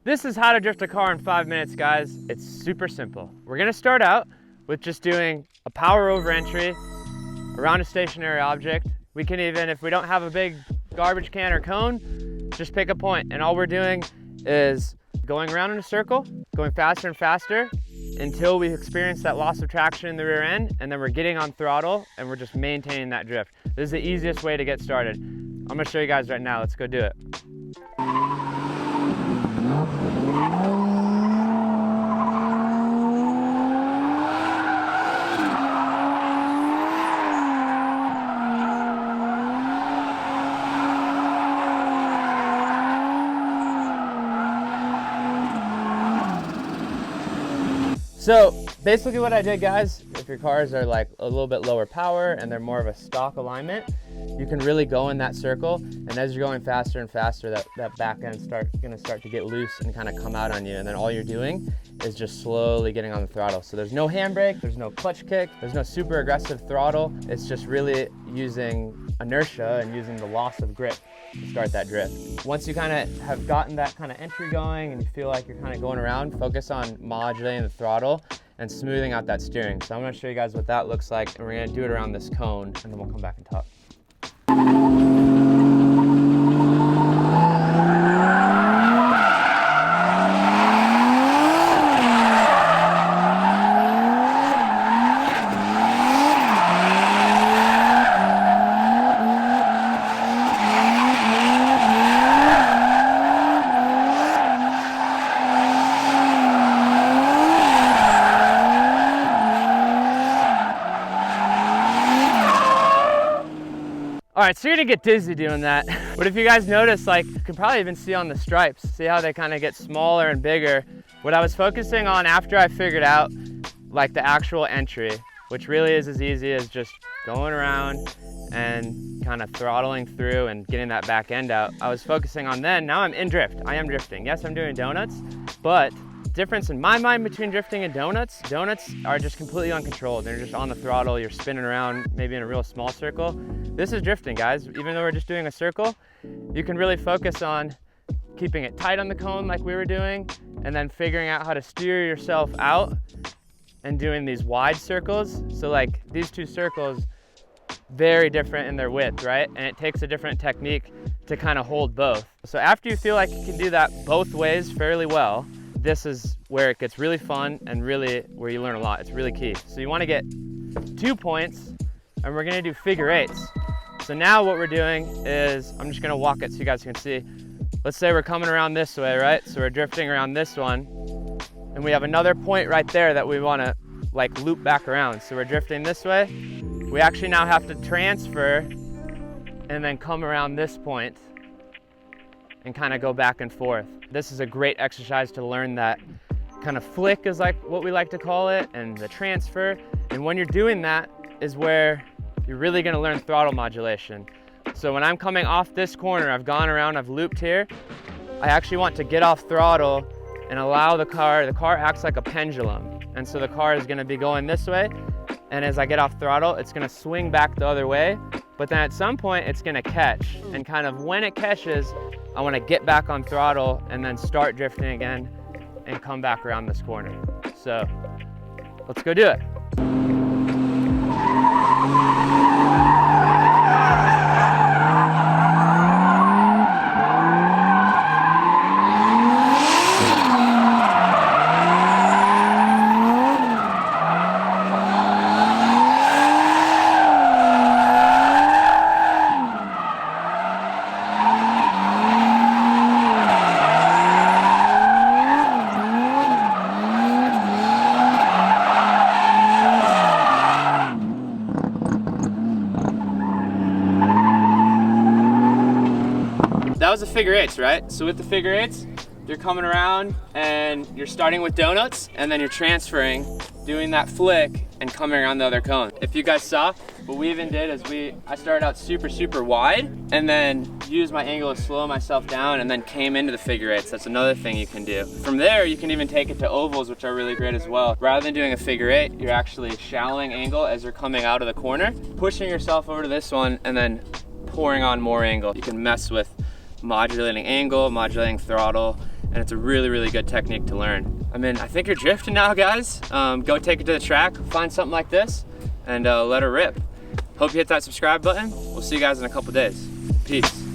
This is how to drift a car in 5 minutes, guys. It's super simple. We're gonna start out with just doing a power over entry around a stationary object. We can even, if we don't have a big garbage can or cone, just pick a point. And all we're doing is going around in a circle, going faster and faster until we experience that loss of traction in the rear end, and then we're getting on throttle and we're just maintaining that drift. This is the easiest way to get started. I'm gonna show you guys right now. Let's go do it. So basically what I did, guys, if your cars are like a little bit lower power and they're more of a stock alignment, you can really go in that circle, and as you're going faster and faster, that back end gonna start to get loose and kind of come out on you, and then all you're doing is just slowly getting on the throttle. So there's no handbrake, there's no clutch kick, there's no super aggressive throttle. It's just really using inertia and using the loss of grip to start that drift. Once you kind of have gotten that kind of entry going and you feel like you're kind of going around, focus on modulating the throttle and smoothing out that steering. So I'm gonna show you guys what that looks like, and we're gonna do it around this cone, and then we'll come back and talk. All right, so you're gonna get dizzy doing that. But if you guys notice, like, you can probably even see on the stripes, see how they kind of get smaller and bigger. What I was focusing on after I figured out like the actual entry, which really is as easy as just going around and kind of throttling through and getting that back end out. I was focusing on then, now I'm in drift. I am drifting. Yes, I'm doing donuts, but difference in my mind between drifting and donuts are just completely uncontrolled. They're just on the throttle, you're spinning around maybe in a real small circle. This is drifting, guys. Even though we're just doing a circle, you can really focus on keeping it tight on the cone like we were doing, and then figuring out how to steer yourself out and doing these wide circles. So like these two circles, very different in their width, right? And it takes a different technique to kind of hold both. So after you feel like you can do that both ways fairly well, this is where it gets really fun and really where you learn a lot. It's really key. So you want to get 2 points, and we're going to do figure eights. So now what we're doing is, I'm just going to walk it so you guys can see. Let's say we're coming around this way, right? So we're drifting around this one, and we have another point right there that we want to like loop back around. So we're drifting this way. We actually now have to transfer and then come around this point and kind of go back and forth. This is a great exercise to learn that kind of flick, is like what we like to call it, and the transfer. And when you're doing that is where you're really gonna learn throttle modulation. So when I'm coming off this corner, I've gone around, I've looped here, I actually want to get off throttle and allow the car acts like a pendulum. And so the car is gonna be going this way, and as I get off throttle, it's gonna swing back the other way, but then at some point it's gonna catch. And kind of when it catches, I want to get back on throttle and then start drifting again and come back around this corner. So let's go do it. That was the figure eights, right? So with the figure eights, you're coming around and you're starting with donuts, and then you're transferring, doing that flick and coming around the other cone. If you guys saw, what we even did is I started out super wide and then used my angle to slow myself down and then came into the figure eights. That's another thing you can do. From there, you can even take it to ovals, which are really great as well. Rather than doing a figure eight, you're actually shallowing angle as you're coming out of the corner, pushing yourself over to this one and then pouring on more angle. You can mess with modulating angle, modulating throttle, and it's a really, really good technique to learn. I mean, I think you're drifting now, guys. Go take it to the track, find something like this, and let her rip. Hope you hit that subscribe button. We'll see you guys in a couple days. Peace.